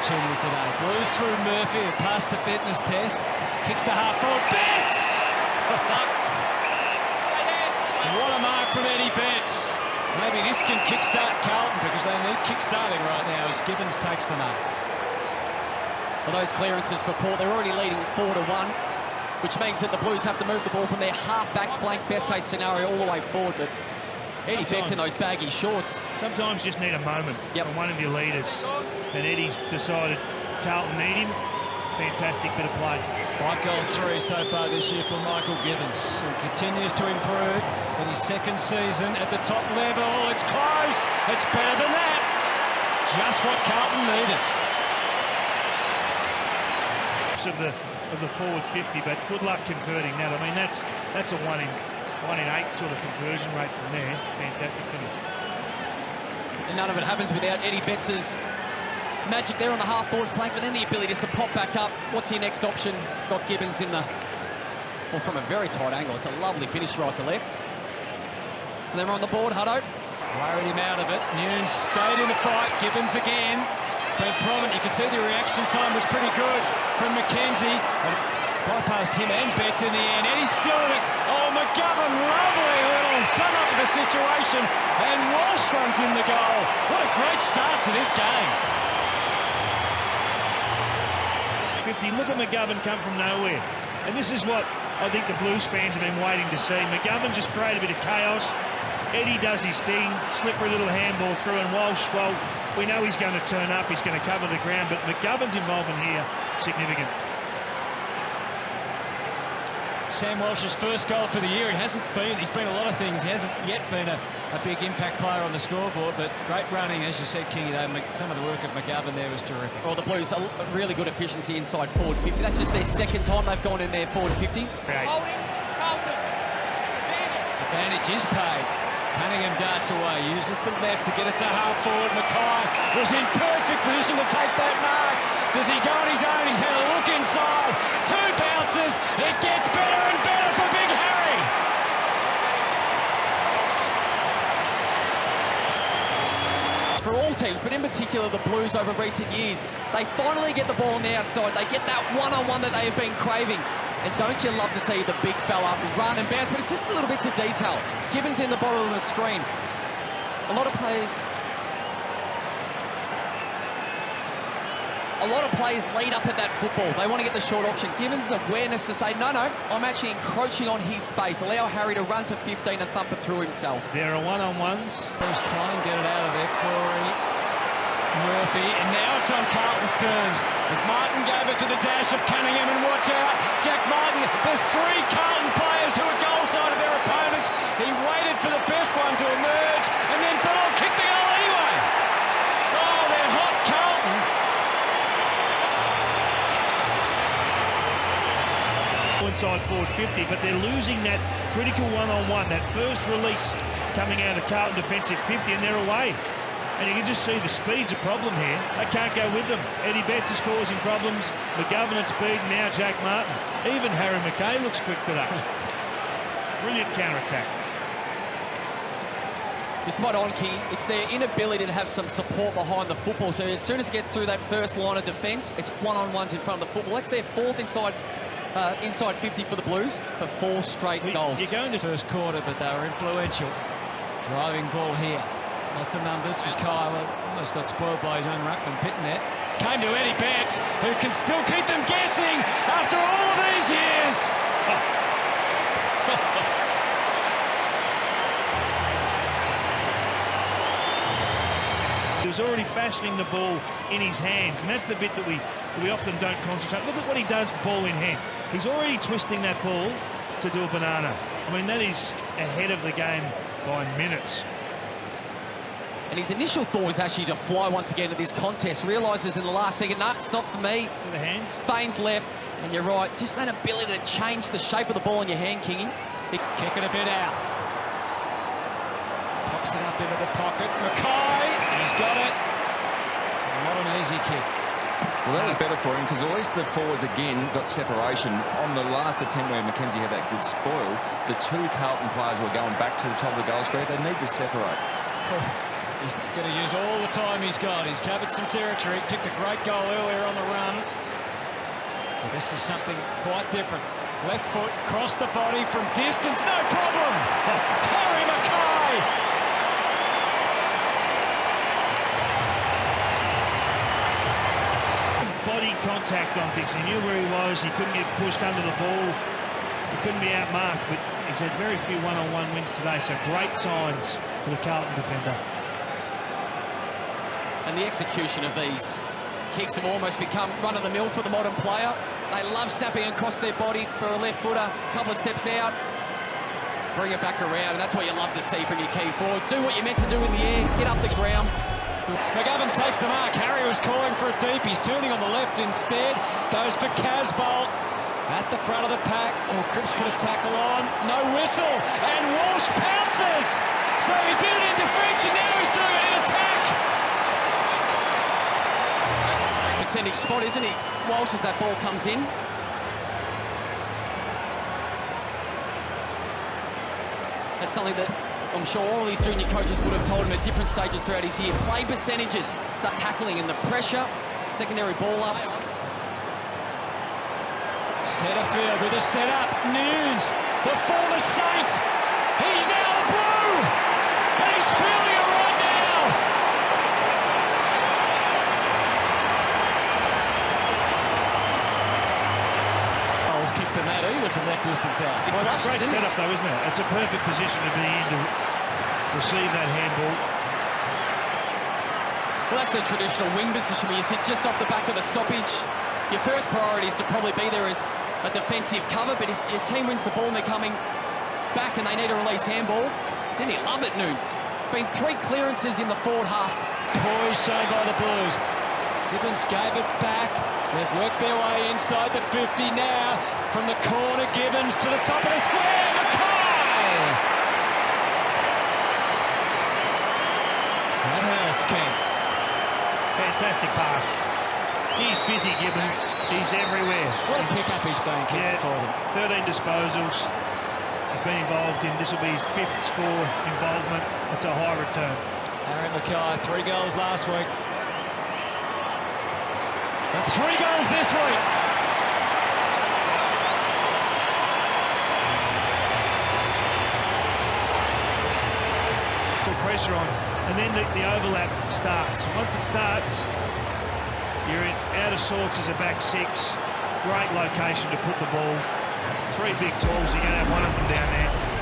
opportunity today. Blues through Murphy, who passed the fitness test. Kicks to half forward. Betts! What a mark from Eddie Betts. Maybe this can kickstart Carlton, because they need kick-starting right now as Gibbons takes them up. Well, those clearances for Port, they're already leading 4-1, which means that the Blues have to move the ball from their half-back flank, best-case scenario, all the way forward. But Eddie Betts in those baggy shorts. Sometimes just need a moment from one of your leaders. And Eddie's decided Carlton need him. Fantastic bit of play. 5 goals, 3 so far this year for Michael Gibbons, who continues to improve in his second season at the top level. It's close. It's better than that. Just what Carlton needed. Of the forward 50, but good luck converting that. I mean, that's a 1 in 8 sort of conversion rate from there. Fantastic finish. And none of it happens without Eddie Betts's magic there on the half-forward flank, but then the ability just to pop back up. What's your next option? Scott Gibbons in the... Well, from a very tight angle. It's a lovely finish right to left. And then we're on the board, Hutto. Worried him out of it. Nunes stayed in the fight. Gibbons again. Been prominent. You can see the reaction time was pretty good from McKenzie. Bypassed him and Betts in the end. Eddie's still in it. Oh, McGovern, lovely little sum up of the situation. And Walsh runs in the goal. What a great start to this game. 50. Look at McGovern come from nowhere. And this is what I think the Blues fans have been waiting to see. McGovern just created a bit of chaos. Eddie does his thing, slippery little handball through, and Walsh, well, we know he's going to turn up, he's going to cover the ground, but McGovern's involvement here, significant. Sam Walsh's first goal for the year. He's been a lot of things. He hasn't yet been a big impact player on the scoreboard, but great running, as you said, Kingy, though. Some of the work of McGovern there was terrific. Well, the Blues, a really good efficiency inside forward 50. That's just their second time they've gone in there forward 50. Holding, Carlton. Advantage is paid. Cunningham darts away, uses the left to get it to half forward. Mackay was in perfect position to take that mark. Does he go on his own? He's had a look inside. 2 bounces. It gets better and better for Big Harry. For all teams, but in particular the Blues over recent years, they finally get the ball on the outside. They get that one-on-one that they have been craving. And don't you love to see the big fella run and bounce? But it's just the little bits of detail. Gibbons in the bottom of the screen. A lot of players lead up at that football. They want to get the short option. Gibbons' awareness to say, no, I'm actually encroaching on his space. Allow Harry to run to 15 and thump it through himself. There are one-on-ones. Let's try and get it out of there. Clory, Murphy, and now it's on Carlton's terms. As Martin gave it to the dash of Cunningham, and watch out, Jack Martin. There's 3 Carlton players who are goal side of their opponents. He waited for the best one to emerge, and then thought, I'll kick the goal anyway. Oh, they're hot, Carlton. Inside forward 50, but they're losing that critical one-on-one, that first release coming out of the Carlton defensive 50, and they're away. And you can just see the speed's a problem here. They can't go with them. Eddie Betts is causing problems. McGovern at speed, now Jack Martin. Even Harry Mackay looks quick today. Brilliant counter-attack. You're spot on, Key. It's their inability to have some support behind the football. So as soon as it gets through that first line of defence, it's one-on-ones in front of the football. That's their 4th inside 50 for the Blues for 4 straight goals. You're going to first quarter, but they were influential. Driving ball here. Lots of numbers. Mackay almost got spoiled by his own ruckman pitting there. Came to Eddie Betts, who can still keep them guessing after all of these years. He was already fashioning the ball in his hands, and that's the bit that we often don't concentrate. Look at what he does, ball in hand. He's already twisting that ball to do a banana. I mean, that is ahead of the game by minutes. And his initial thought was actually to fly once again to this contest. Realises in the last second, no, it's not for me. To the hands. Feigns left, and you're right. Just that ability to change the shape of the ball in your hand, Kingy. Kick it a bit out. Pops it up into the pocket. Mackay, he's got it. Not an easy kick. Well, that was better for him because at least the forwards again got separation. On the last attempt where McKenzie had that good spoil, the 2 Carlton players were going back to the top of the goal square. They need to separate. He's going to use all the time he's got. He's covered some territory, kicked a great goal earlier on the run. Well, this is something quite different. Left foot, cross the body from distance, no problem! Harry Mackay! Body contact on things. He knew where he was. He couldn't get pushed under the ball. He couldn't be outmarked, but he's had very few one-on-one wins today, so great signs for the Carlton defender. And the execution of these kicks have almost become run-of-the-mill for the modern player. They love snapping across their body for a left footer, a couple of steps out, bring it back around, and that's what you love to see from your key forward. Do what you're meant to do in the air, get up the ground. McGovern takes the mark. Harry was calling for it deep. He's turning on the left instead. Goes for Casbolt at the front of the pack. Oh, Cripps put a tackle on. No whistle. And Walsh pounces. So he did it in defence and now he's doing it in attack. Percentage spot, isn't he? Walsh, as that ball comes in. That's something that I'm sure all these junior coaches would have told him at different stages throughout his year. Play percentages, start tackling in the pressure, secondary ball ups. Setterfield with a set-up. Nunes, the former Saint. He's now a Blue. And he's feeling it right now. I was kicked the mat either from that distance out. Well, that's a great setup, though, isn't it? It's a perfect position to be in to receive that handball. Well, that's the traditional wing position where you sit just off the back of the stoppage. Your first priority is to probably be there as a defensive cover, but if your team wins the ball and they're coming back and they need a release handball, didn't he love it, Nunes? Been 3 clearances in the forward half. Poise shown by the Blues. Gibbons gave it back. They've worked their way inside the 50 now. From the corner, Gibbons to the top of the square. Mackay! That hurts, Ken. Fantastic pass. He's busy, Gibbons. He's everywhere. What a pick up he's been, Ken, for them. 13 disposals. He's been involved in, this will be his 5th score involvement. That's a high return. Harry Mackay, 3 goals last week. And 3 goals this week. Put pressure on, and then the overlap starts. Once it starts, you're out of sorts as a back 6. Great location to put the ball. 3 big tools, you're going to have one of them down there.